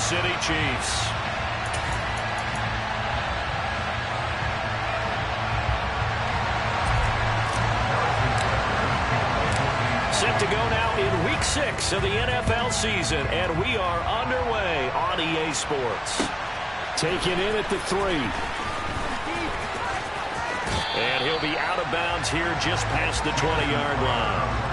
City Chiefs. Set to go now in Week 6 of the NFL season, and we are underway on EA Sports. Taken in at the 3. And he'll be out of bounds here just past the 20-yard line.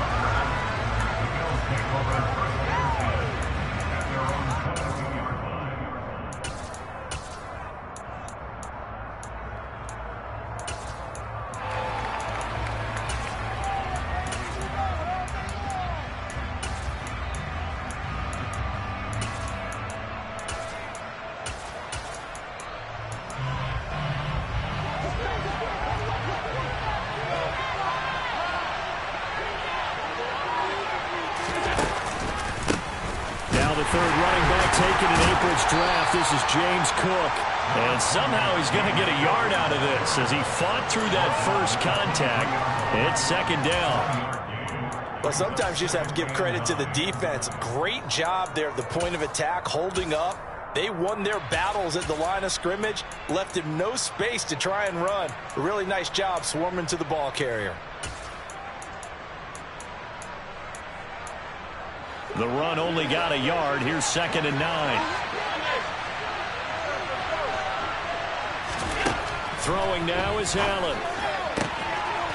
Third running back taken in April's draft. This is James Cook. And somehow he's going to get a yard out of this as he fought through that first contact. It's second down. Well, sometimes you just have to give credit to the defense. Great job there at the point of attack, holding up. They won their battles at the line of scrimmage, left him no space to try and run. A really nice job swarming to the ball carrier. The run only got a yard. Here's 2nd and 9. Throwing now is Allen.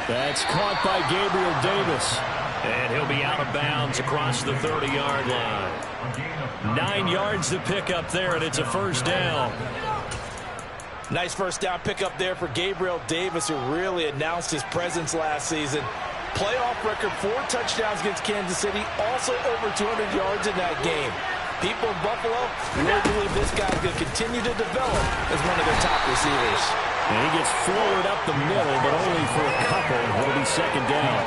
That's caught by Gabriel Davis. And he'll be out of bounds across the 30-yard line. 9 yards to pick up there, and it's a first down. Nice first down pickup there for Gabriel Davis, who really announced his presence last season. Playoff record, 4 touchdowns against Kansas City, also over 200 yards in that game. People in Buffalo really believe this guy's going to continue to develop as one of their top receivers. And he gets forward up the middle, but only for a couple. It'll be second down.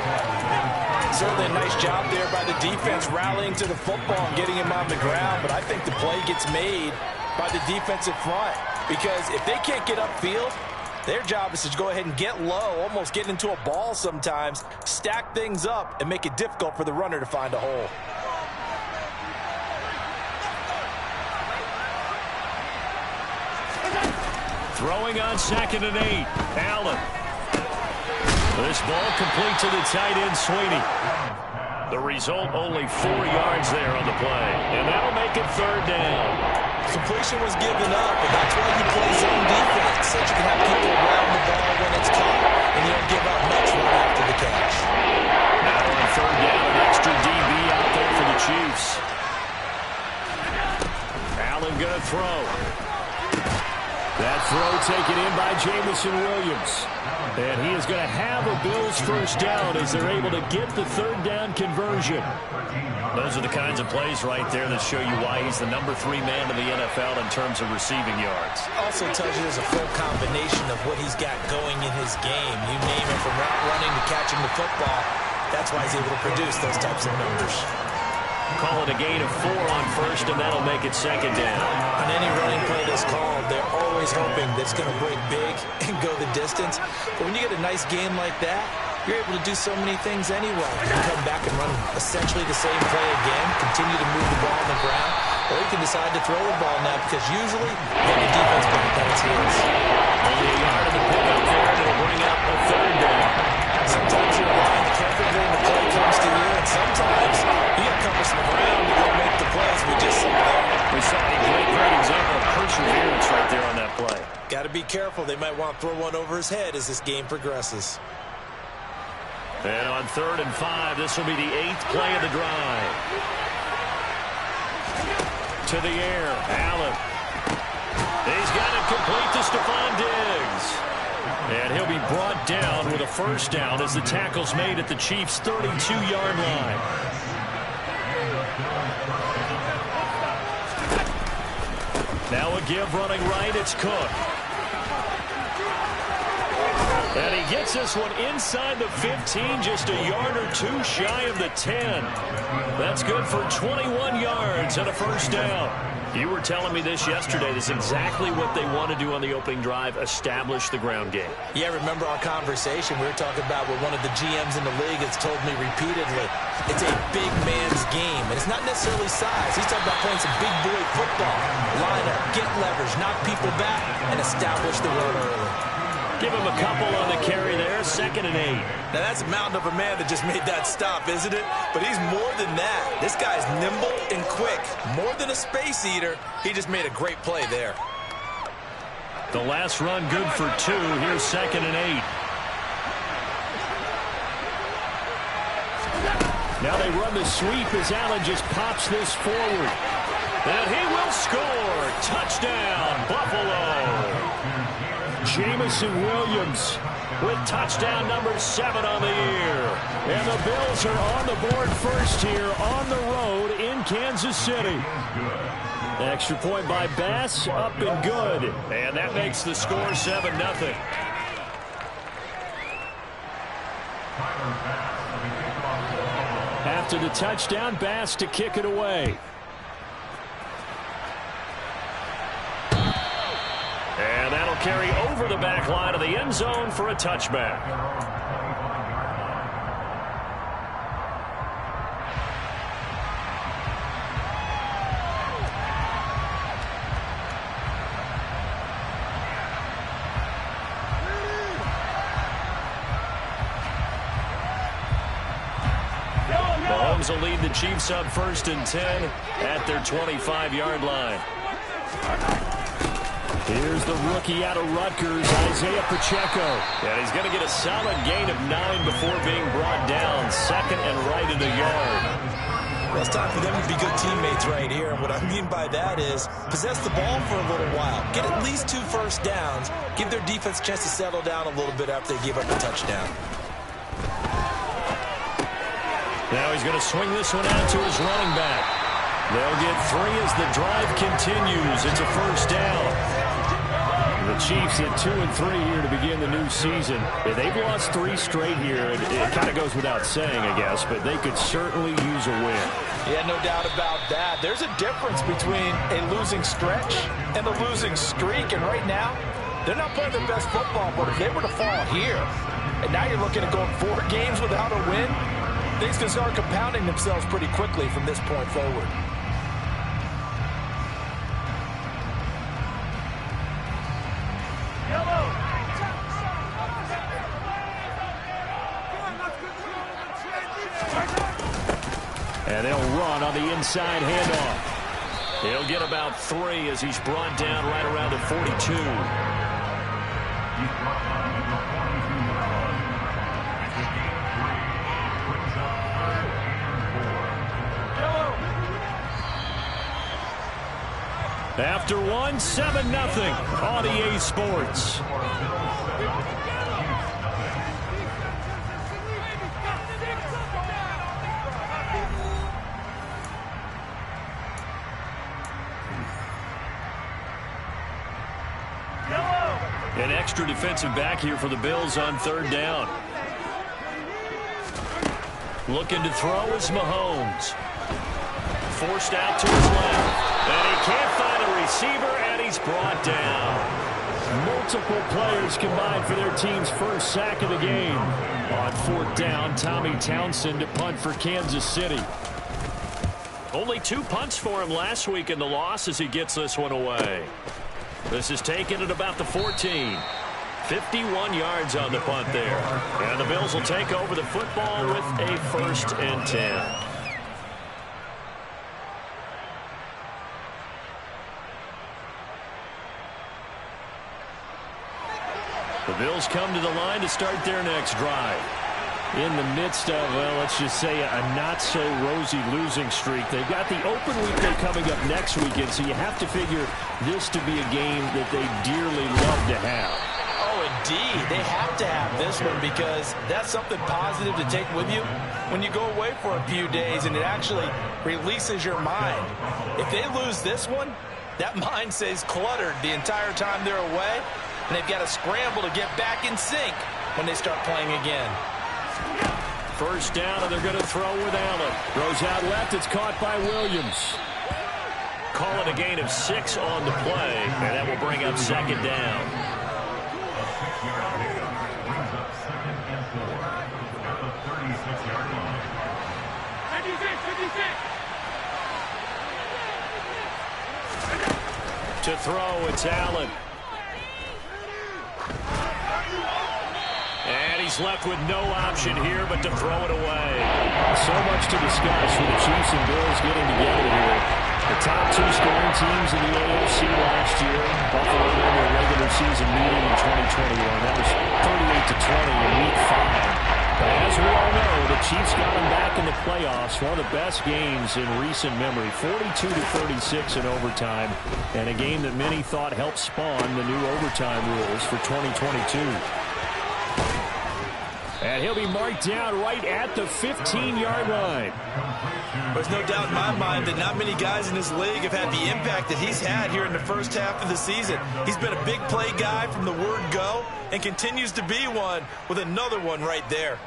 Certainly a nice job there by the defense rallying to the football and getting him on the ground, but I think the play gets made by the defensive front because if they can't get upfield, their job is to go ahead and get low, almost get into a ball sometimes, stack things up, and make it difficult for the runner to find a hole. Throwing on 2nd and 8. Allen. This ball complete to the tight end, Sweeney. The result, only 4 yards there on the play. And that'll make it third down. Completion was given up, but that's why you play zone defense, so you can have people around the ball when it's caught, and you don't give up much right after the catch. Now on third down, an extra DB out there for the Chiefs. Allen going to throw. That throw taken in by Jamison Williams. And he is going to have a Bills first down as they're able to get the third down conversion. Those are the kinds of plays right there that show you why he's the number 3 man in the NFL in terms of receiving yards. Also tells you there's a full combination of what he's got going in his game. You name it, from route running to catching the football. That's why he's able to produce those types of numbers. Call it a gain of 4 on first, and that'll make it second down. On any running play that's called, they're always hoping that it's going to break big and go the distance. But when you get a nice game like that, you're able to do so many things anyway. You can come back and run essentially the same play again, continue to move the ball on the ground, or you can decide to throw the ball now because usually you have the defense back on its heels. Only a yard of the pickup there, and it'll bring up a third down. Sometimes you're aligned perfectly and the play comes to you, and sometimes you got to cover some ground to go make the plays. We just saw there. We saw a great example of perseverance right there on that play. Got to be careful. They might want to throw one over his head as this game progresses. And on 3rd and 5, this will be the 8th play of the drive. To the air, Allen. He's got it complete to Stephon Diggs. And he'll be brought down with a first down as the tackle's made at the Chiefs' 32-yard line. Now a give running right, it's Cook. And he gets this one inside the 15, just a yard or 2 shy of the 10. That's good for 21 yards and a first down. You were telling me this yesterday. This is exactly what they want to do on the opening drive, establish the ground game. Yeah, remember our conversation. We were talking about what one of the GMs in the league has told me repeatedly. It's a big man's game, and it's not necessarily size. He's talking about playing some big boy football. starters, knock people back, and establish the run early. Give him a couple on the carry there, 2nd and 8. Now, that's a mountain of a man that just made that stop, isn't it? But he's more than that. This guy's nimble and quick. More than a space eater, he just made a great play there. The last run good for 2. Here's 2nd and 8. Now they run the sweep as Allen just pops this forward. And he will score. Touchdown, Buffalo. Jamison Williams with touchdown number 7 on the year. And the Bills are on the board first here on the road in Kansas City. Extra point by Bass, up and good. And that makes the score 7-0. After the touchdown, Bass to kick it away. And that'll carry over the back line of the end zone for a touchback. Mahomes will lead the Chiefs up 1st and 10 at their 25-yard line. Here's the rookie out of Rutgers, Isaiah Pacheco. And he's going to get a solid gain of 9 before being brought down. 2nd and right at a yard. Well, it's time for them to be good teammates right here. And what I mean by that is possess the ball for a little while. Get at least 2 first downs. Give their defense a chance to settle down a little bit after they give up a touchdown. Now he's going to swing this one out to his running back. They'll get 3 as the drive continues. It's a first down. The Chiefs at 2 and 3 here to begin the new season. They've lost 3 straight here. It kind of goes without saying, I guess, but they could certainly use a win. Yeah, no doubt about that. There's a difference between a losing stretch and a losing streak, and right now, they're not playing their best football, but if they were to fall here, and now you're looking at going 4 games without a win, things can start compounding themselves pretty quickly from this point forward. And they'll run on the inside handoff. He'll get about 3 as he's brought down right around the 42. After 1, 7-0 on EA Sports. An extra defensive back here for the Bills on 3rd down. Looking to throw is Mahomes. Forced out to his left. And he can't find a receiver, and he's brought down. Multiple players combined for their team's first sack of the game. On 4th down, Tommy Townsend to punt for Kansas City. Only 2 punts for him last week in the loss as he gets this one away. This is taken at about the 14. 51 yards on the punt there. And the Bills will take over the football with a 1st and 10. The Bills come to the line to start their next drive. In the midst of, well, let's just say a not-so-rosy losing streak. They've got the open weekend coming up next weekend, so you have to figure this to be a game that they dearly love to have. Oh, indeed. They have to have this one because that's something positive to take with you when you go away for a few days, and it actually releases your mind. If they lose this one, that mind stays cluttered the entire time they're away, and they've got to scramble to get back in sync when they start playing again. First down, and they're going to throw with Allen. Throws out left. It's caught by Williams. Call it a gain of 6 on the play, and that will bring up 2nd down. To throw, it's Allen. And he's left with no option here but to throw it away. So much to discuss with the Chiefs and Bills getting together here. The top two scoring teams in the AFC last year. Buffalo won their regular season meeting in 2021. That was 38-20 in Week 5. But as we all know, the Chiefs got them back in the playoffs. One of the best games in recent memory. 42-36 in overtime. And a game that many thought helped spawn the new overtime rules for 2022. And he'll be marked down right at the 15-yard line. There's no doubt in my mind that not many guys in this league have had the impact that he's had here in the first half of the season. He's been a big play guy from the word go and continues to be one with another one right there.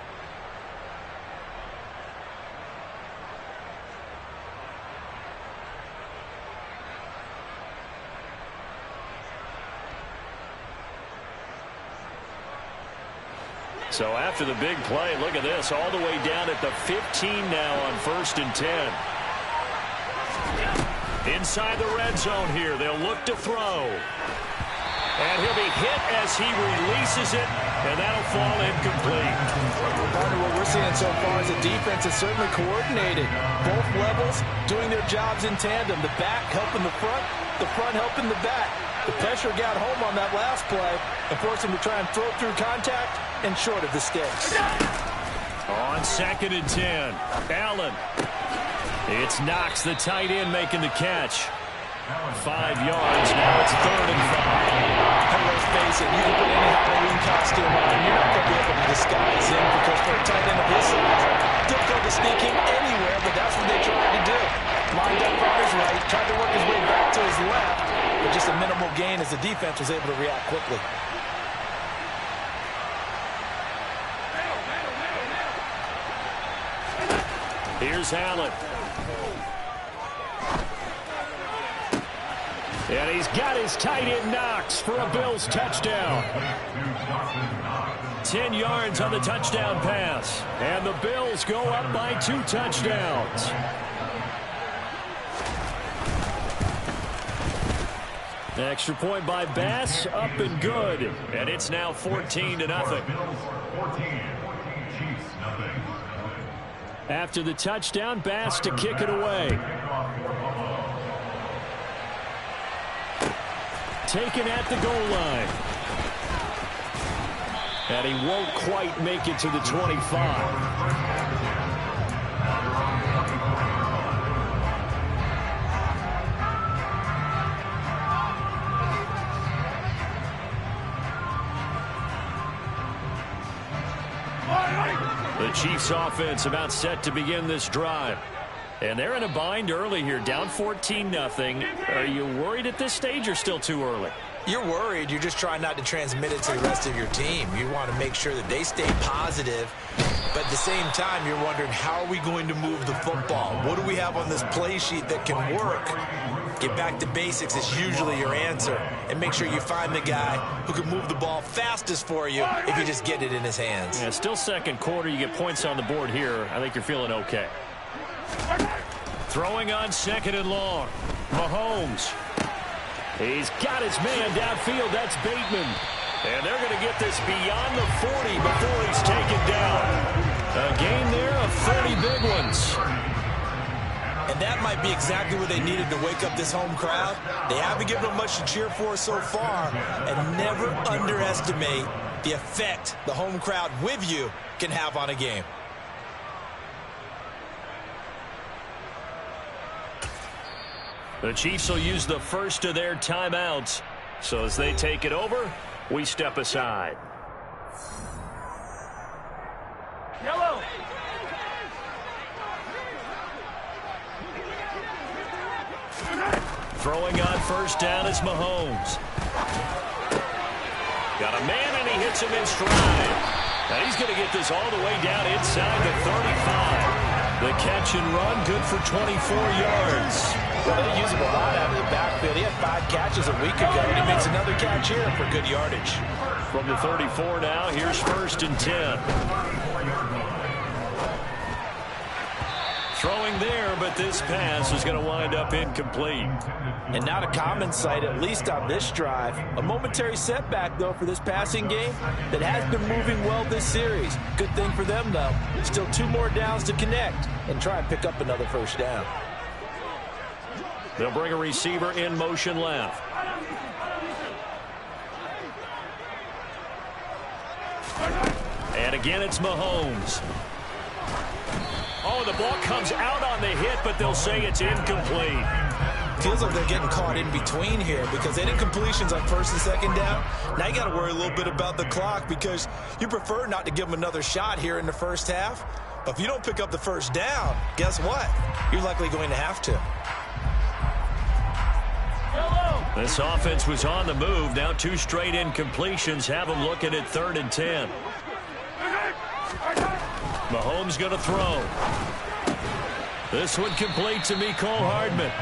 So after the big play, look at this, all the way down at the 15 now on 1st and 10. Inside the red zone here, they'll look to throw. And he'll be hit as he releases it, and that'll fall incomplete. Partner, what we're seeing so far is the defense is certainly coordinated. Both levels doing their jobs in tandem. The back helping the front helping the back. The pressure got home on that last play and forced him to try and throw through contact and short of the sticks. On 2nd and 10, Allen. It's Knox, the tight end, making the catch. 5 yards, now it's 3rd and 5. And let's face it, you can put any Halloween costume on, you're not going to be able to disguise him because for a tight end of his size, difficult to sneak him anywhere, but that's what they tried to do. Lined up on his right, tried to work his way back to his left, but just a minimal gain as the defense was able to react quickly. Here's Allen. And he's got his tight end Knox for a Bills touchdown. 10 yards on the touchdown pass. And the Bills go up by 2 touchdowns. Extra point by Bass, up and good. And it's now 14-0. After the touchdown, Bass to kick it away. Taken at the goal line. And he won't quite make it to the 25. The Chiefs offense about set to begin this drive. And they're in a bind early here, down 14-0. Are you worried at this stage or still too early? You're worried. You're just trying not to transmit it to the rest of your team. You want to make sure that they stay positive. But at the same time, you're wondering, how are we going to move the football? What do we have on this play sheet that can work? Get back to basics is usually your answer. And make sure you find the guy who can move the ball fastest for you if you just get it in his hands. Yeah, still second quarter. You get points on the board here. I think you're feeling okay. Throwing on 2nd and long. Mahomes. He's got his man downfield. That's Bateman. And they're going to get this beyond the 40 before he's taken down. A gain there of 30 big ones. And that might be exactly what they needed to wake up this home crowd. They haven't given them much to cheer for so far. And never underestimate the effect the home crowd with you can have on a game. The Chiefs will use the first of their timeouts. So as they take it over, we step aside. Yellow. Throwing on 1st down is Mahomes. Got a man and he hits him in stride. And he's going to get this all the way down inside the 35. The catch and run good for 24 yards. Well, they use him a lot out of the backfield. He had 5 catches a week ago, and he makes another catch here for good yardage. From the 34 now, here's 1st and 10. Throwing there, but this pass is going to wind up incomplete. And not a common sight, at least on this drive. A momentary setback, though, for this passing game that has been moving well this series. Good thing for them, though. Still 2 more downs to connect and try and pick up another first down. They'll bring a receiver in motion left. And again, it's Mahomes. Oh, the ball comes out on the hit, but they'll say it's incomplete. Feels like they're getting caught in between here because any completions on first and second down, now you got to worry a little bit about the clock because you prefer not to give them another shot here in the first half. But if you don't pick up the first down, guess what? You're likely going to have to. This offense was on the move. Now 2 straight incompletions have them looking at 3rd and 10. Mahomes going to throw. This one complete to Mecole Hardman.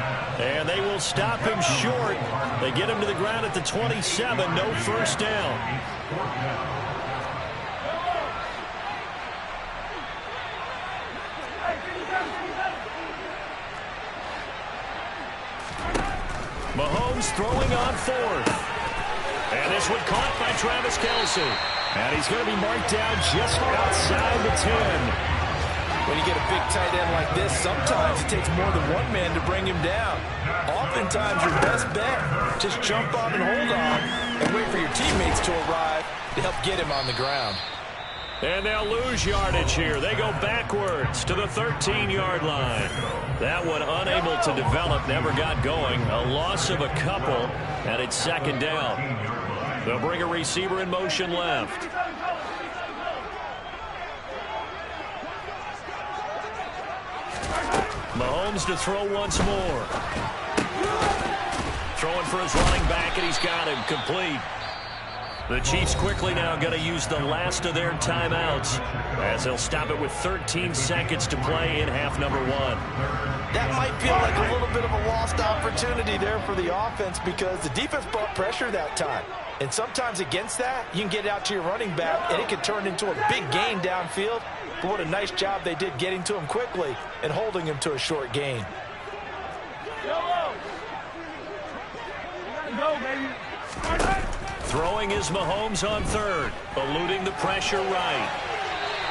And they will stop him short. They get him to the ground at the 27. No first down. Mahomes throwing on 4th. And this one caught by Travis Kelce. And he's going to be marked down just outside the 10. When you get a big tight end like this, sometimes it takes more than one man to bring him down. Oftentimes, your best bet, just jump on and hold on and wait for your teammates to arrive to help get him on the ground. And they'll lose yardage here. They go backwards to the 13-yard line. That one unable to develop, never got going. A loss of a couple, and it's 2nd down. They'll bring a receiver in motion left. Mahomes to throw once more. Throwing for his running back, and he's got him complete. The Chiefs quickly now going to use the last of their timeouts as they'll stop it with 13 seconds to play in half number 1. That might feel like a little bit of a lost opportunity there for the offense because the defense brought pressure that time. And sometimes against that, you can get out to your running back, and it can turn into a big gain downfield. But what a nice job they did getting to him quickly and holding him to a short gain. Go, baby. Throwing is Mahomes on 3rd, eluding the pressure right.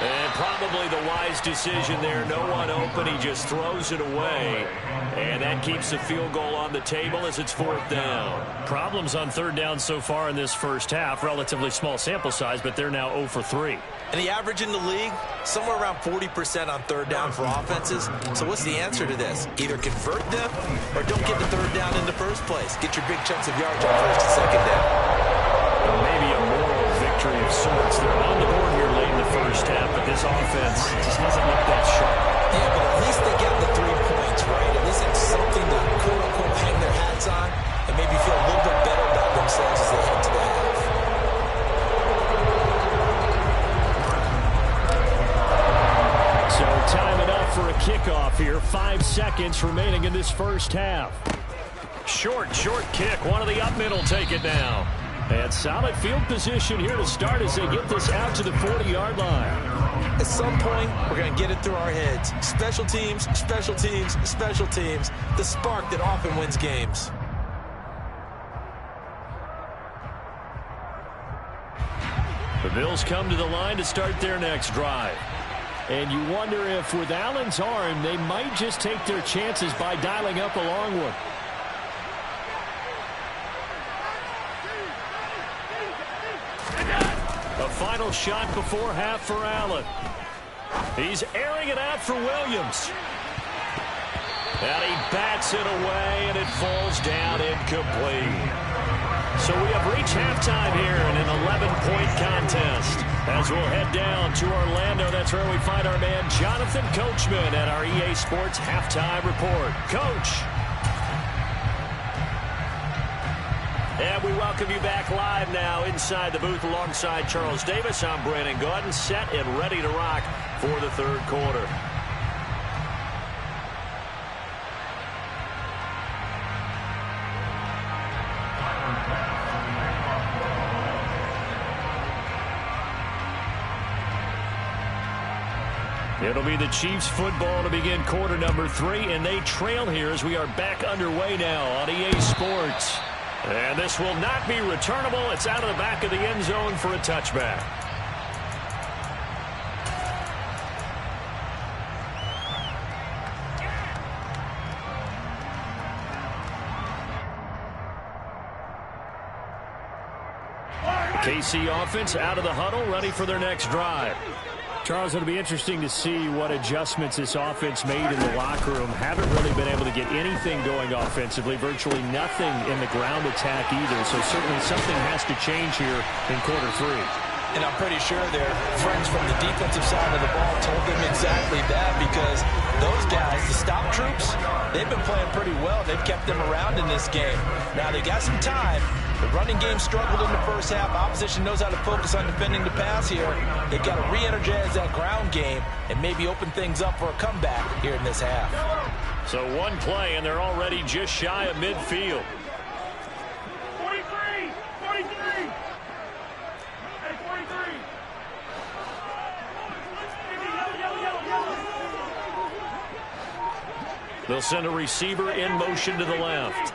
And probably the wise decision there. No one open. He just throws it away. And that keeps the field goal on the table as it's 4th down. Problems on 3rd down so far in this first half. Relatively small sample size, but they're now 0 for 3. And the average in the league, somewhere around 40% on 3rd down for offenses. So what's the answer to this? Either convert them or don't get the 3rd down in the first place. Get your big chunks of yards on 1st and 2nd down. Maybe a moral victory of sorts. They're on the board here late in the first half, but this offense just hasn't looked that sharp. Yeah, but at least they got the 3 points, right? At least it's something to quote-unquote hang their hats on and maybe feel a little bit better about themselves as they head to the half. So time enough for a kickoff here. 5 seconds remaining in this first half. Short kick. One of the up middle take it now. And solid field position here to start as they get this out to the 40-yard line. At some point, we're going to get it through our heads. Special teams, special teams, special teams. The spark that often wins games. The Bills come to the line to start their next drive. And you wonder if with Allen's arm, they might just take their chances by dialing up a long one. A final shot before half for Allen. He's airing it out for Williams. And he bats it away, and it falls down incomplete. So we have reached halftime here in an 11-point contest. As we'll head down to Orlando, that's where we find our man Jonathan Coachman at our EA Sports Halftime Report. Coach. And we welcome you back live now inside the booth alongside Charles Davis. I'm Brandon Gaudin, set and ready to rock for the 3rd quarter. It'll be the Chiefs football to begin quarter number 3, and they trail here as we are back underway now on EA Sports. And this will not be returnable. It's out of the back of the end zone for a touchback. KC offense out of the huddle, ready for their next drive. Charles, it'll be interesting to see what adjustments this offense made in the locker room. Haven't really been able to get anything going offensively, virtually nothing in the ground attack either. So certainly something has to change here in quarter 3. And I'm pretty sure their friends from the defensive side of the ball told them exactly that, because those guys, the stop troops, they've been playing pretty well. They've kept them around in this game. Now they got some time. The running game struggled in the first half. Opposition knows how to focus on defending the pass here. They've got to re-energize that ground game and maybe open things up for a comeback here in this half. So one play, and they're already just shy of midfield. 43! 43! Hey, 43! They'll send a receiver in motion to the left.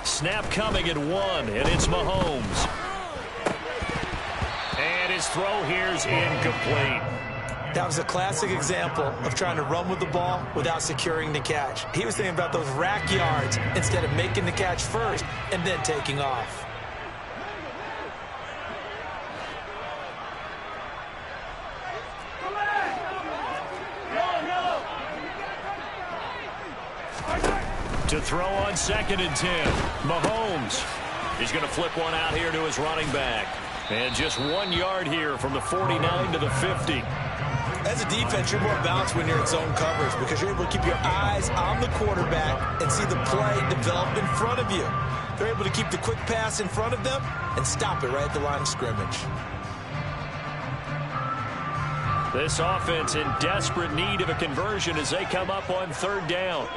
Snap coming at 1, and it's Mahomes. And his throw here's incomplete. That was a classic example of trying to run with the ball without securing the catch. He was thinking about those rack yards instead of making the catch first and then taking off. To throw on 2nd and 10. Mahomes. He's going to flip one out here to his running back. And just 1 yard here from the 49 to the 50. As a defense, you're more balanced when you're in zone coverage because you're able to keep your eyes on the quarterback and see the play develop in front of you. They're able to keep the quick pass in front of them and stop it right at the line of scrimmage. This offense in desperate need of a conversion as they come up on 3rd down.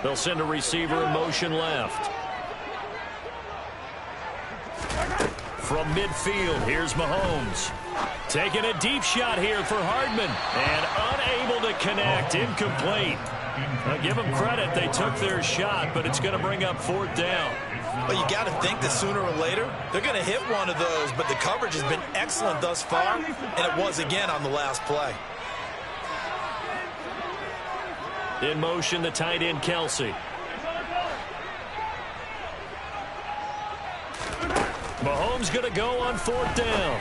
They'll send a receiver in motion left. From midfield, here's Mahomes. Taking a deep shot here for Hardman. And unable to connect. Incomplete. Now, give them credit. They took their shot, but it's going to bring up 4th down. Well, you got to think that sooner or later, they're going to hit one of those, but the coverage has been excellent thus far, and it was again on the last play. In motion, the tight end, Kelsey. Mahomes going to go on 4th down.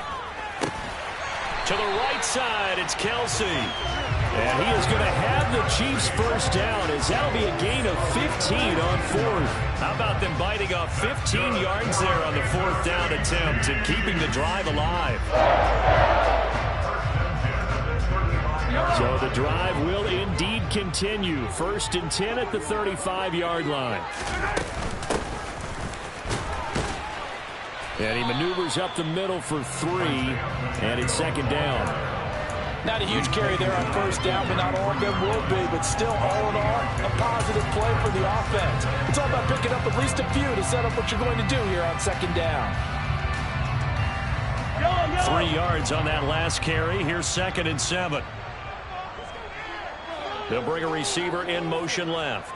To the right side, it's Kelsey. And he is going to have the Chiefs first down as that'll be a gain of 15 on 4th. How about them biting off 15 yards there on the 4th down attempt and keeping the drive alive? So the drive will indeed continue. 1st and 10 at the 35-yard line. And he maneuvers up the middle for 3, and it's 2nd down. Not a huge carry there on 1st down, but not all of them will be. But still, all in all, a positive play for the offense. It's all about picking up at least a few to set up what you're going to do here on 2nd down. 3 yards on that last carry. Here's 2nd and 7. They'll bring a receiver in motion left.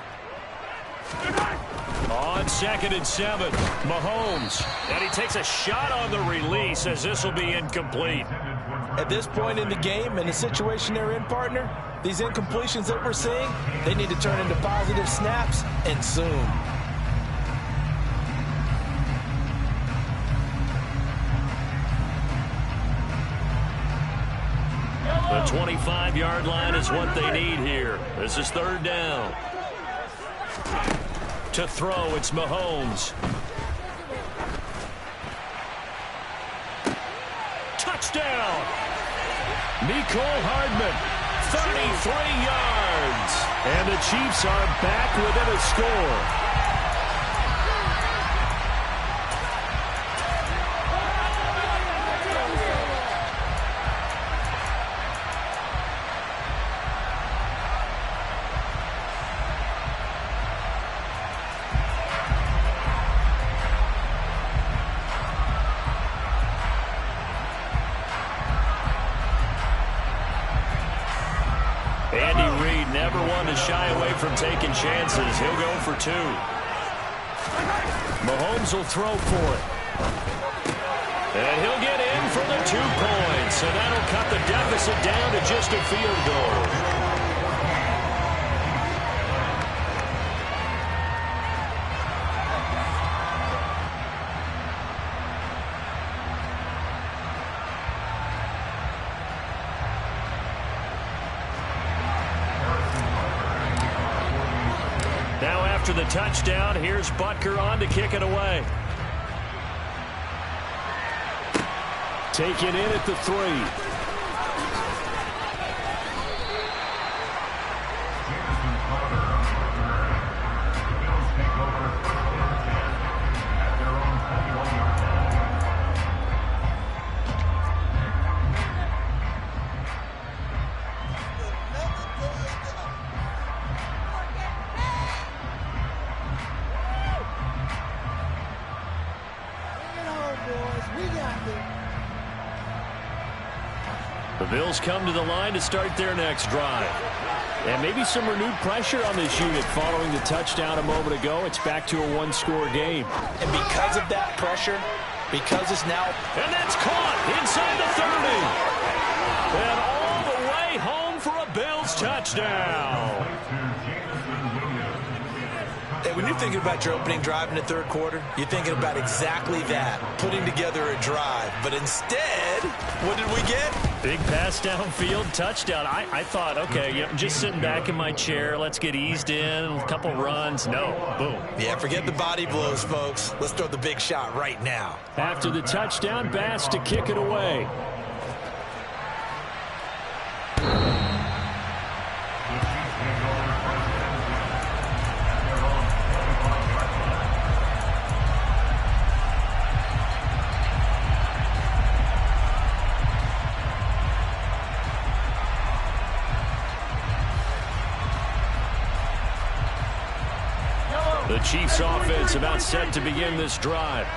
On 2nd and 7, Mahomes. And he takes a shot on the release as this will be incomplete. At this point in the game and the situation they're in, partner, these incompletions that we're seeing, they need to turn into positive snaps, and soon. The 25-yard line is what they need here. This is 3rd down. To throw, it's Mahomes. Touchdown! Mecole Hardman, 33 yards. And the Chiefs are back within a score. to shy away from taking chances. He'll go for 2. Mahomes will throw for it. And he'll get in for the 2 points. And that'll cut the deficit down to just a field goal. Now after the touchdown, here's Butker on to kick it away. Taken in at the 3. The Bills come to the line to start their next drive. And maybe some renewed pressure on this unit following the touchdown a moment ago. It's back to a 1-score game. And because of that pressure, because it's now... And that's caught inside the 30. And all the way home for a Bills touchdown. Hey, when you're thinking about your opening drive in the third quarter, you're thinking about exactly that, putting together a drive. But instead, what did we get? Big pass downfield, touchdown. I thought, okay, I'm just sitting back in my chair. Let's get eased in, a couple runs. No, boom. Yeah, forget the body blows, folks. Let's throw the big shot right now. After the touchdown, Bass to kick it away. The Chiefs offense about set to begin this drive.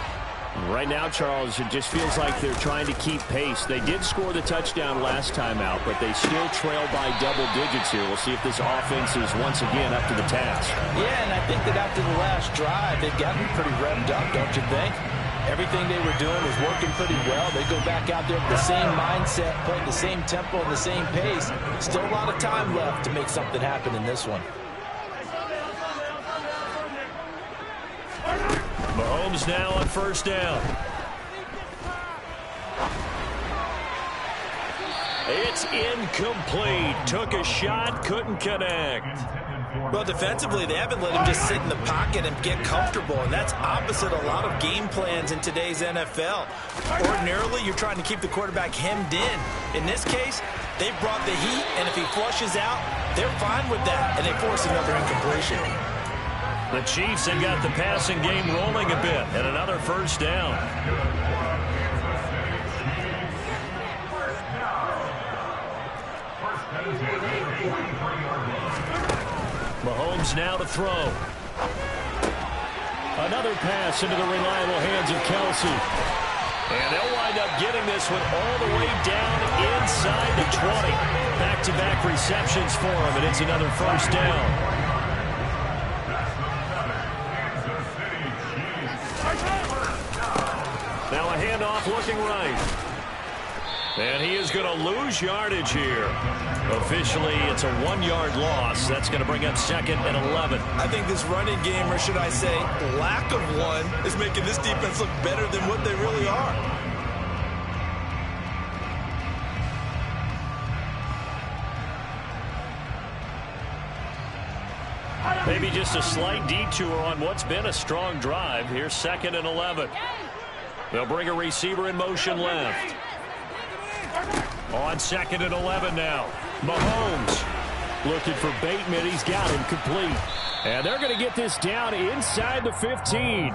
Right now, Charles, it just feels like they're trying to keep pace. They did score the touchdown last time out, but they still trail by double digits here. We'll see if this offense is once again up to the task. Yeah, and I think that after the last drive, they've gotten pretty revved up, don't you think? Everything they were doing was working pretty well. They go back out there with the same mindset, playing the same tempo and the same pace. Still a lot of time left to make something happen in this one. Mahomes now on first down. It's incomplete. Took a shot, couldn't connect. Well, defensively, they haven't let him just sit in the pocket and get comfortable, and that's opposite a lot of game plans in today's NFL. Ordinarily, you're trying to keep the quarterback hemmed in. In this case, they brought the heat, and if he flushes out, they're fine with that, and they force another incompletion. The Chiefs have got the passing game rolling a bit, and another first down. Mahomes now to throw. Another pass into the reliable hands of Kelsey. And they'll wind up getting this one all the way down inside the 20. Back-to-back receptions for him, and it's another first down. Now a handoff looking right. And he is going to lose yardage here. Officially, it's a 1-yard loss. That's going to bring up 2nd and 11. I think this running game, or should I say lack of one, is making this defense look better than what they really are. Maybe just a slight detour on what's been a strong drive. Here's 2nd and 11. They'll bring a receiver in motion left. On 2nd and 11 now. Mahomes looking for Bateman. He's got him complete. And they're going to get this down inside the 15.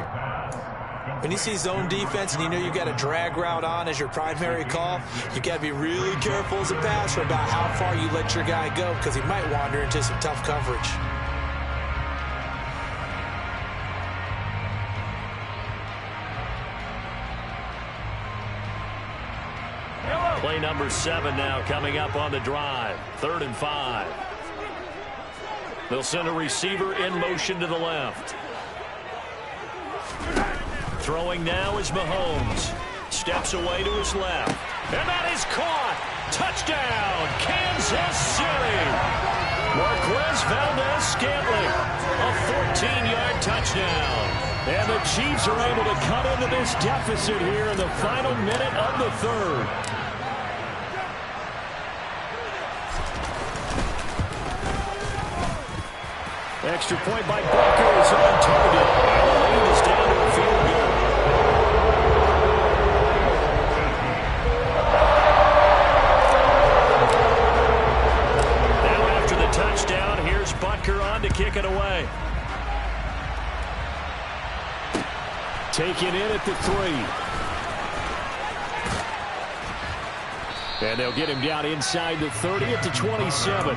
When you see zone defense and you know you've got a drag route on as your primary call, you got to be really careful as a passer about how far you let your guy go, because he might wander into some tough coverage. Play number 7 now coming up on the drive. 3rd and 5. They'll send a receiver in motion to the left. Throwing now is Mahomes. Steps away to his left. And that is caught. Touchdown, Kansas City. Marquez Valdez-Scantling. A 14-yard touchdown. And the Chiefs are able to cut into this deficit here in the final minute of the third. Extra point by Booker is on target. And the lead is down to a field goal. Now after the touchdown, here's Butker on to kick it away. Taken in at the 3. And they'll get him down inside the 30 at the 27.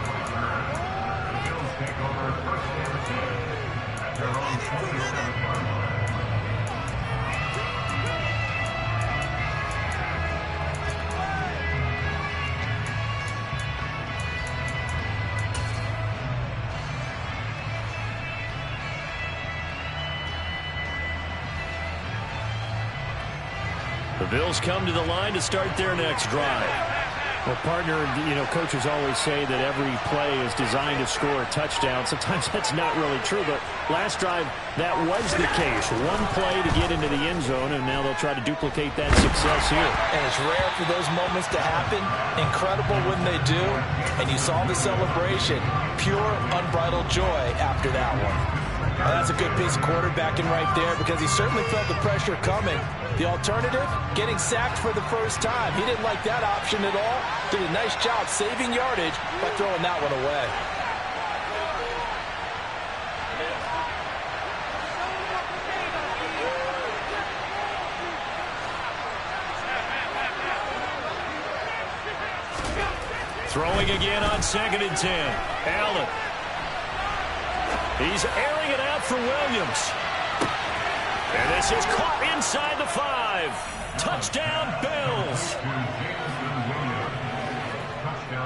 The Bills come to the line to start their next drive. Well, partner, coaches always say that every play is designed to score a touchdown. Sometimes that's not really true, but last drive, that was the case. One play to get into the end zone, and now they'll try to duplicate that success here. And it's rare for those moments to happen. Incredible when they do. And you saw the celebration. Pure, unbridled joy after that one. Well, that's a good piece of quarterbacking right there because he certainly felt the pressure coming. The alternative, getting sacked for the first time. He didn't like that option at all. Did a nice job saving yardage by throwing that one away. Throwing again on 2nd and 10. Allen. He's airing it out for Williams. And this is caught inside the 5. Touchdown, Bills.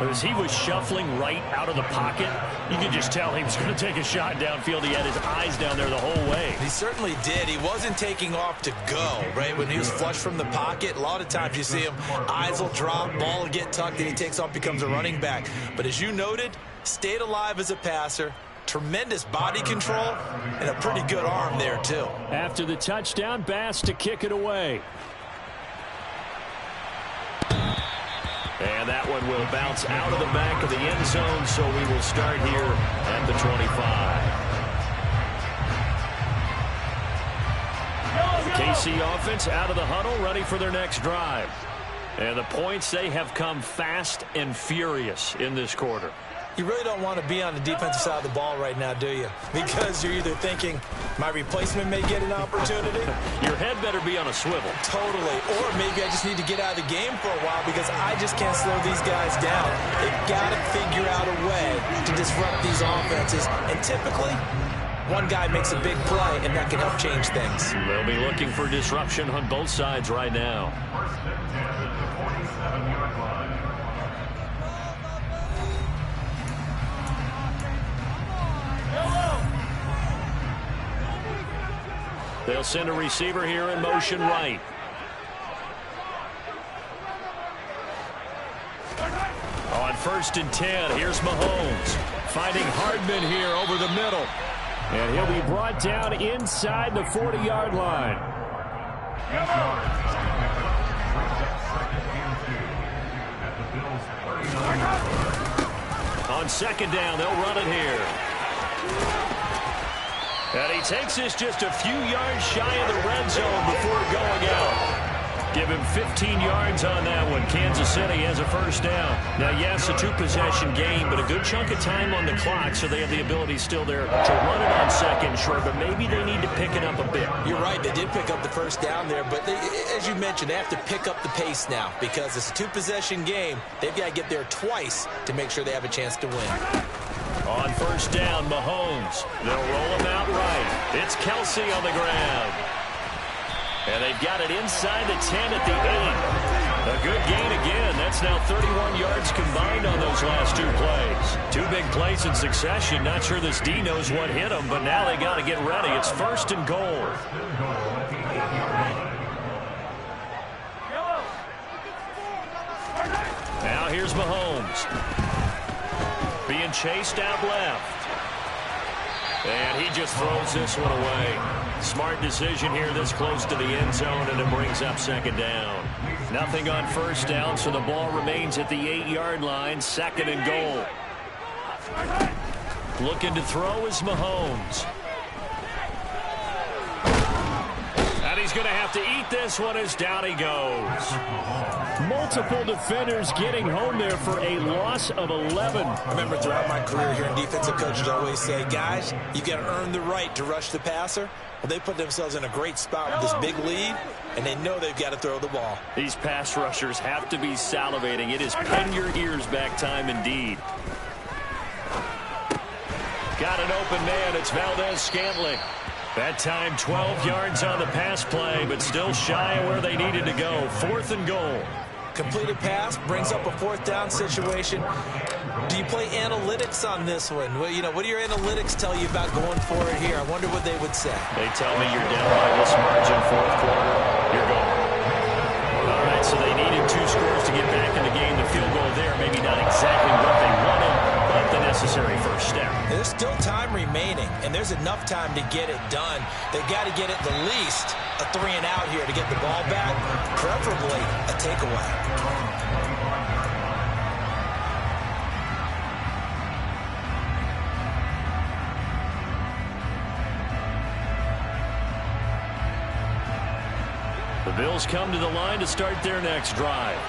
As he was shuffling right out of the pocket, you could just tell he was going to take a shot downfield. He had his eyes down there the whole way. He certainly did. He wasn't taking off to go, right? When he was flush from the pocket, a lot of times you see him, eyes will drop, ball will get tucked, and he takes off, becomes a running back. But as you noted, stayed alive as a passer. Tremendous body control and a pretty good arm there, too. After the touchdown, Bass to kick it away. And that one will bounce out of the back of the end zone, so we will start here at the 25. KC offense out of the huddle, ready for their next drive. And the points, they have come fast and furious in this quarter. You really don't want to be on the defensive side of the ball right now, do you? Because you're either thinking, my replacement may get an opportunity. Your head better be on a swivel. Totally. Or maybe I just need to get out of the game for a while because I just can't slow these guys down. They've got to figure out a way to disrupt these offenses. And typically, one guy makes a big play, and that can help change things. They'll be looking for disruption on both sides right now. They'll send a receiver here in motion right. On 1st and 10, here's Mahomes. Finding Hardman here over the middle. And he'll be brought down inside the 40-yard line. On 2nd down, they'll run it here. And he takes this just a few yards shy of the red zone before going out. Give him 15 yards on that one. Kansas City has a first down. Now, yes, a 2-possession game, but a good chunk of time on the clock, so they have the ability still there to run it on 2nd short, but maybe they need to pick it up a bit. You're right. They did pick up the first down there, but they, as you mentioned, they have to pick up the pace now because it's a 2-possession game. They've got to get there twice to make sure they have a chance to win. On 1st down, Mahomes. They'll roll him out right. It's Kelsey on the ground. And they've got it inside the 10 at the 8. A good gain again. That's now 31 yards combined on those last 2 plays. 2 big plays in succession. Not sure this D knows what hit them, but now they got to get ready. It's 1st and goal. Now here's Mahomes. Being chased out left. And he just throws this one away. Smart decision here this close to the end zone, and it brings up 2nd down. Nothing on 1st down, so the ball remains at the 8-yard line, 2nd and goal. Looking to throw is Mahomes. And he's going to have to eat this one as down he goes. Multiple defenders getting home there for a loss of 11. I remember throughout my career here in defensive coaches always say, guys, you got to earn the right to rush the passer. Well, they put themselves in a great spot with this big lead, and they know they've got to throw the ball. These pass rushers have to be salivating. It is pin your ears back time indeed. Got an open man. It's Valdez-Scantling. That time 12 yards on the pass play, but still shy of where they needed to go. 4th and goal. Completed pass brings up a 4th down situation. Do you play analytics on this one? Well, you know, what do your analytics tell you about going for it here? I wonder what they would say. They tell me you're down by this margin, 4th quarter. You're going. All right, so they needed 2 scores to get back in the game. The field goal there, maybe not exactly what they wanted, but the necessary first step. There's still time remaining, and there's enough time to get it done. They've got to get it the least a 3 and out here to get the ball back, preferably a takeaway. The Bills come to the line to start their next drive.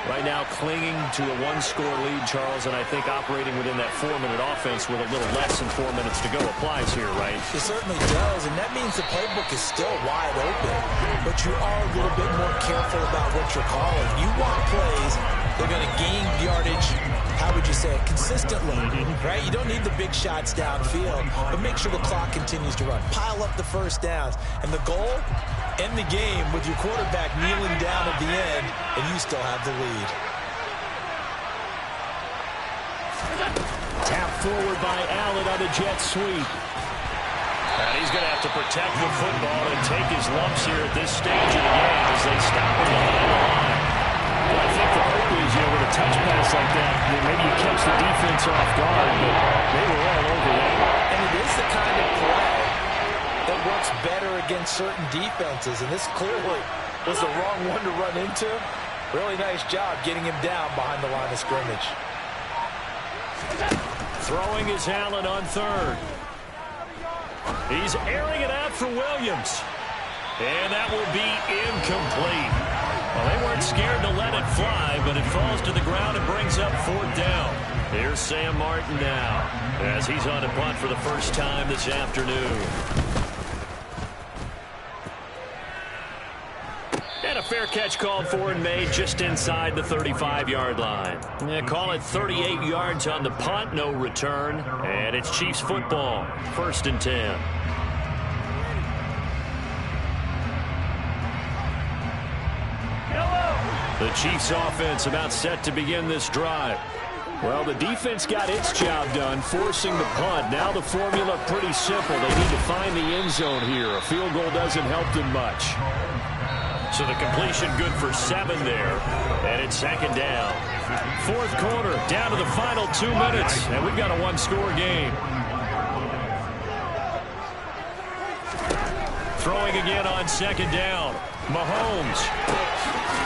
Right now clinging to a 1-score lead, Charles, and I think operating within that 4-minute offense with a little less than 4 minutes to go applies here, right? It certainly does, and that means the playbook is still wide open. But you are a little bit more careful about what you're calling. You want plays that are going to gain yardage, how would you say it, consistently, right? You don't need the big shots downfield, but make sure the clock continues to run. Pile up the first downs, and the goal, end the game with your quarterback kneeling down at the end, and you still have the lead. Tap forward by Allen on a jet sweep. And he's going to have to protect the football and take his lumps here at this stage of the game as they stop him behind the line. Well, I think the hope is, with a touch pass like that, maybe you catch the defense off guard, but they were all over that. And it is the kind of play that works better against certain defenses, and this clearly was the wrong one to run into. Really nice job getting him down behind the line of scrimmage. Throwing is Allen on 3rd. He's airing it out for Williams. And that will be incomplete. Well, they weren't scared to let it fly, but it falls to the ground and brings up 4th down. Here's Sam Martin now as he's on a punt for the first time this afternoon. And a fair catch called for and made just inside the 35-yard line. Yeah, call it 38 yards on the punt, no return. And it's Chiefs football, 1st and 10. The Chiefs offense about set to begin this drive. Well, the defense got its job done, forcing the punt. Now the formula pretty simple. They need to find the end zone here. A field goal doesn't help them much. So the completion good for 7 there. And it's 2nd down. 4th quarter, down to the final 2 minutes. And we've got a 1-score game. Throwing again on 2nd down. Mahomes.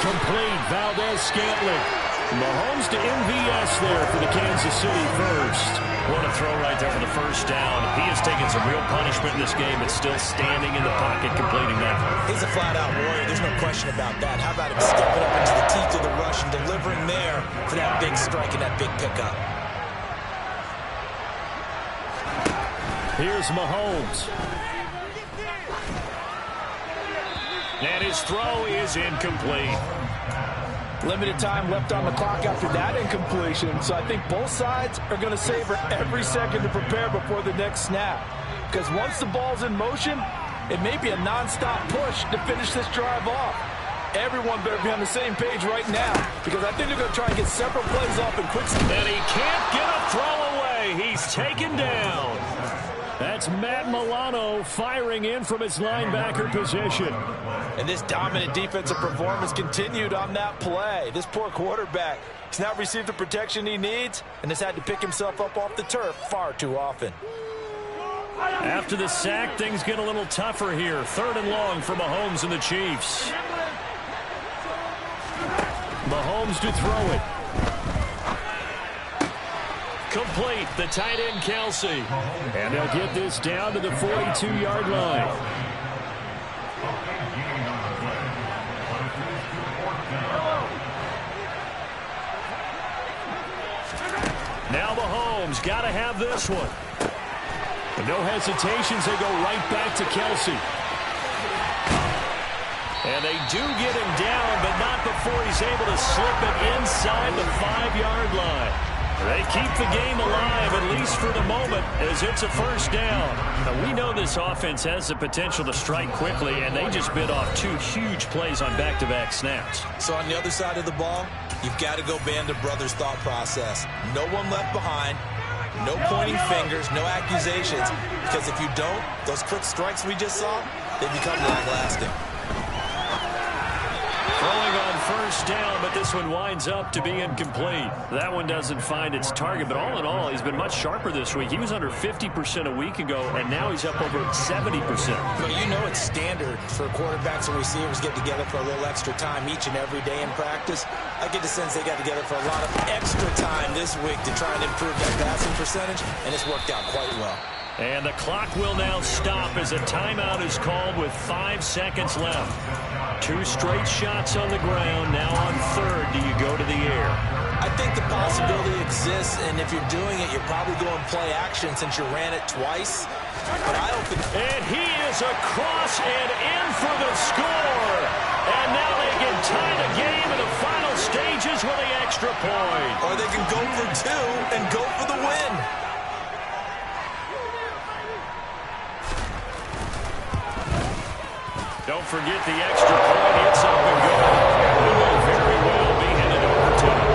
Complete. Valdez-Scantling. Mahomes to MVS there for the Kansas City first. What a throw right there for the first down. He has taken some real punishment in this game, but still standing in the pocket, completing that. He's a flat-out warrior. There's no question about that. How about him stepping up into the teeth of the rush and delivering there for that big strike and that big pickup? Here's Mahomes. And his throw is incomplete. Limited time left on the clock after that incompletion, so I think both sides are going to savor every second to prepare before the next snap. Because once the ball's in motion, It may be a nonstop push to finish this drive off. Everyone better be on the same page right now, because I think they're going to try and get several plays off in quick. And he can't get a throw away. He's taken down. That's Matt Milano firing in from his linebacker position. And this dominant defensive performance continued on that play. This poor quarterback has not received the protection he needs and has had to pick himself up off the turf far too often. After the sack, things get a little tougher here. 3rd and long for Mahomes and the Chiefs. Mahomes to throw it. Complete, the tight end Kelsey. And they'll get this down to the 42-yard line. Now Mahomes got to have this one. But no hesitations, they go right back to Kelsey. And they do get him down, but not before he's able to slip it inside the 5-yard line. They keep the game alive, at least for the moment, as it's a first down. Now, we know this offense has the potential to strike quickly, and they just bit off 2 huge plays on back-to-back snaps. So on the other side of the ball, you've got to go Band of Brothers thought process. No one left behind, no pointing fingers, no accusations, because if you don't, those quick strikes we just saw, they become long-lasting. Throwing on first down, but this one winds up to be incomplete. That one doesn't find its target, but all in all, he's been much sharper this week. He was under 50% a week ago, and now he's up over 70%. But you know it's standard for quarterbacks and receivers get together for a little extra time each and every day in practice. I get the sense they got together for a lot of extra time this week to try and improve that passing percentage, and it's worked out quite well. And the clock will now stop as a timeout is called with 5 seconds left. 2 straight shots on the ground. Now on 3rd, do you go to the air? I think the possibility exists, and if you're doing it, you're probably going play action since you ran it twice. But I don't think... And he is across and in for the score. And now they can tie the game in the final stages with the extra point. Or they can go for 2 and go for the win. Don't forget the extra point. It's up and going. It will very well be headed overtime.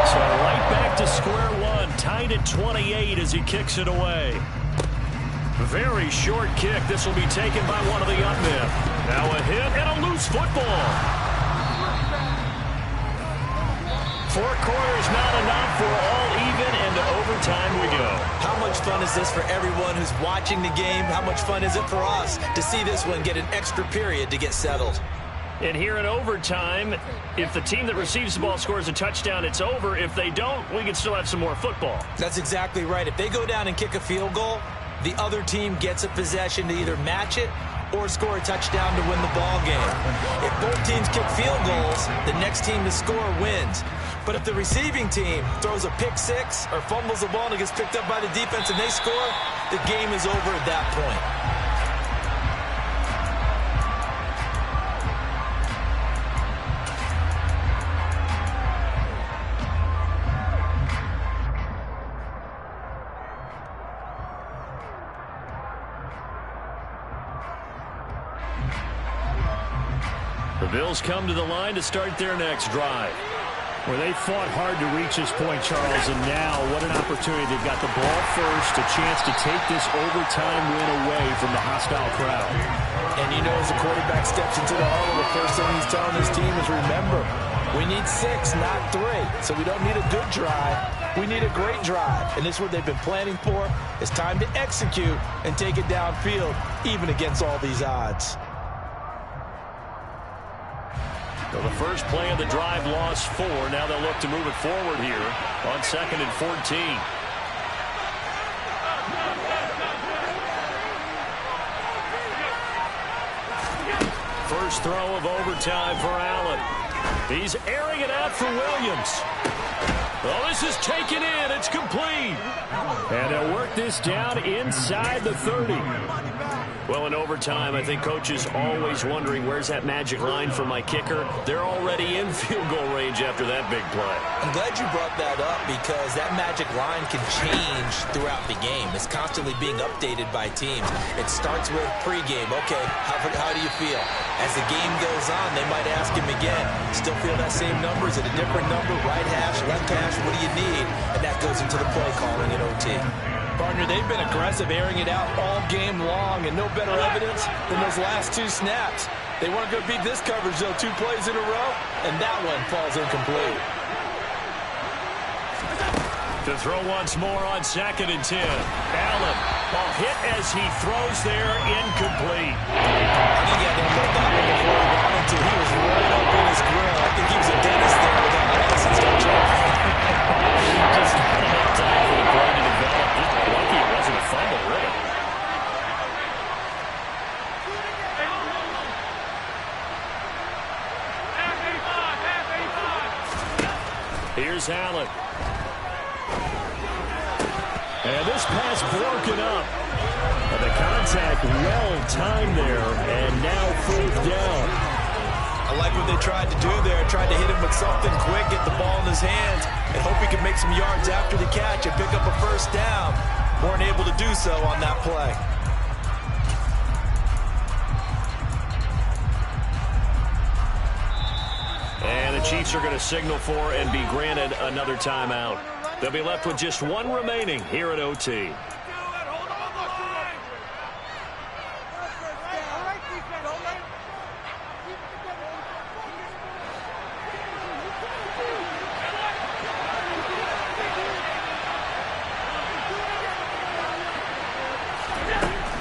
So right back to square one. Tied at 28 as he kicks it away. Very short kick. This will be taken by one of the up men. Now a hit and a loose football. 4 quarters not enough. We're all even, and to overtime we go. How much fun is this for everyone who's watching the game? How much fun is it for us to see this one get an extra period to get settled? And here in overtime, if the team that receives the ball scores a touchdown, it's over. If they don't, we can still have some more football. That's exactly right. If they go down and kick a field goal, the other team gets a possession to either match it or score a touchdown to win the ball game. If both teams kick field goals, the next team to score wins. But if the receiving team throws a pick 6 or fumbles the ball and it gets picked up by the defense and they score, the game is over at that point. The Bills come to the line to start their next drive. Well, they fought hard to reach this point, Charles, and now what an opportunity. They've got the ball first, a chance to take this overtime win away from the hostile crowd. And you know, as the quarterback steps into the huddle, the first thing he's telling his team is, remember, we need 6, not 3. So we don't need a good drive. We need a great drive. And this is what they've been planning for. It's time to execute and take it downfield, even against all these odds. So the first play of the drive lost 4. Now they'll look to move it forward here on 2nd and 14. First throw of overtime for Allen. He's airing it out for Williams. Well, this is taken in. It's complete. And they'll work mark this down inside the 30. Well, in overtime, I think coaches always wondering, where's that magic line for my kicker? They're already in field goal range after that big play. I'm glad you brought that up because that magic line can change throughout the game. It's constantly being updated by teams. It starts with pregame. Okay, how do you feel? As the game goes on, they might ask him again, still feel that same number? Is it a different number? Right hash, left hash, what do you need? And that goes into the play calling in OT. Partner, they've been aggressive, airing it out all game long, and no better evidence than those last 2 snaps. They want to go beat this coverage, though, 2 plays in a row, and that one falls incomplete. To throw once more on 2nd and 10. Allen, ball hit as he throws there, incomplete. I think he had to hold that one before he wanted to. He was right up in his grill. I think he was a dentist there with that license control. Just not enough time for the play to develop. Just lucky it wasn't a fumble, really. Here's Allen. And this pass broken up. And the contact well timed there. And now 4th down. I like what they tried to do there. Tried to hit him with something quick, get the ball in his hands, and hope he could make some yards after the catch and pick up a 1st down. Weren't able to do so on that play. And the Chiefs are going to signal for and be granted another timeout. They'll be left with just 1 remaining here at OT.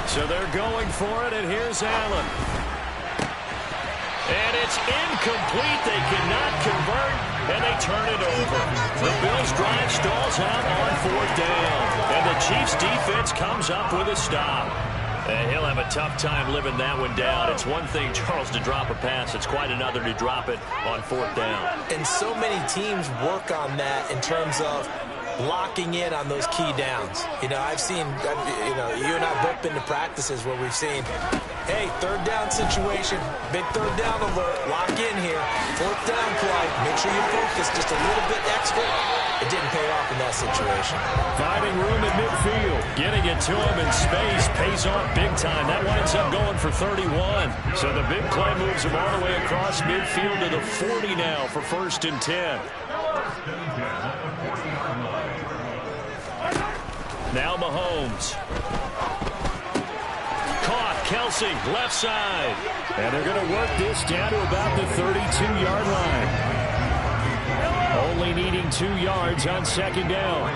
So they're going for it, and here's Allen. And it's incomplete. They cannot convert, and they turn it over. The Bills' drive stalls out on 4th down, and the Chiefs' defense comes up with a stop. And he'll have a tough time living that one down. It's one thing, Charles, to drop a pass. It's quite another to drop it on 4th down. And so many teams work on that in terms of locking in on those key downs. You know, you and I both been to practices where we've seen, hey, 3rd down situation, big 3rd down alert, lock in here, 4th down play, make sure you focus just a little bit extra. It didn't pay off in that situation. Finding room in midfield, getting it to him in space, pays off big time. That winds up going for 31. So the big play moves him all the way across midfield to the 40 now for 1st and 10. Now Mahomes. Caught, Kelsey, left side. And they're going to work this down to about the 32-yard line. Only needing 2 yards on 2nd down.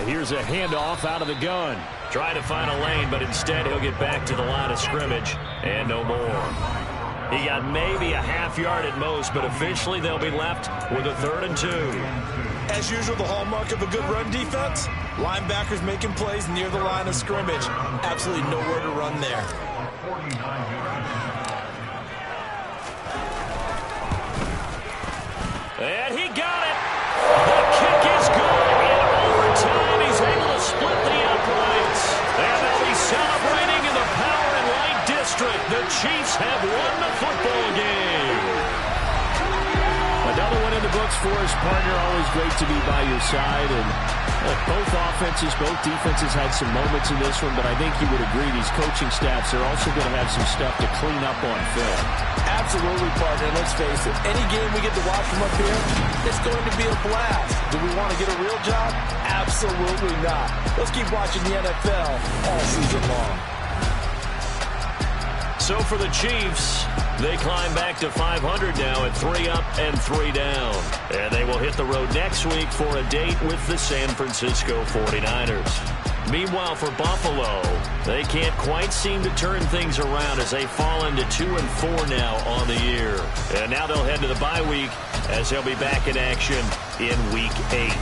Here's a handoff out of the gun. Try to find a lane, but instead he'll get back to the line of scrimmage. And no more. He got maybe a half yard at most, but officially they'll be left with a 3rd and 2. As usual, the hallmark of a good run defense, linebackers making plays near the line of scrimmage. Absolutely nowhere to run there. And he got it. The kick is good. In overtime, he's able to split the uprights. And they'll be celebrating in the Power and Light District. The Chiefs have won the football game. Another one in the books for his partner. Always great to be by your side. And look, both offenses, both defenses had some moments in this one, but I think you would agree these coaching staffs are also going to have some stuff to clean up on film. Absolutely, partner. Let's face it, any game we get to watch from up here, it's going to be a blast. Do we want to get a real job? Absolutely not. Let's keep watching the NFL all season long. So for the Chiefs, they climb back to 500 now at 3 up and 3 down. And they will hit the road next week for a date with the San Francisco 49ers. Meanwhile, for Buffalo, they can't quite seem to turn things around as they fall into 2 and 4 now on the year. And now they'll head to the bye week as they'll be back in action in Week 8.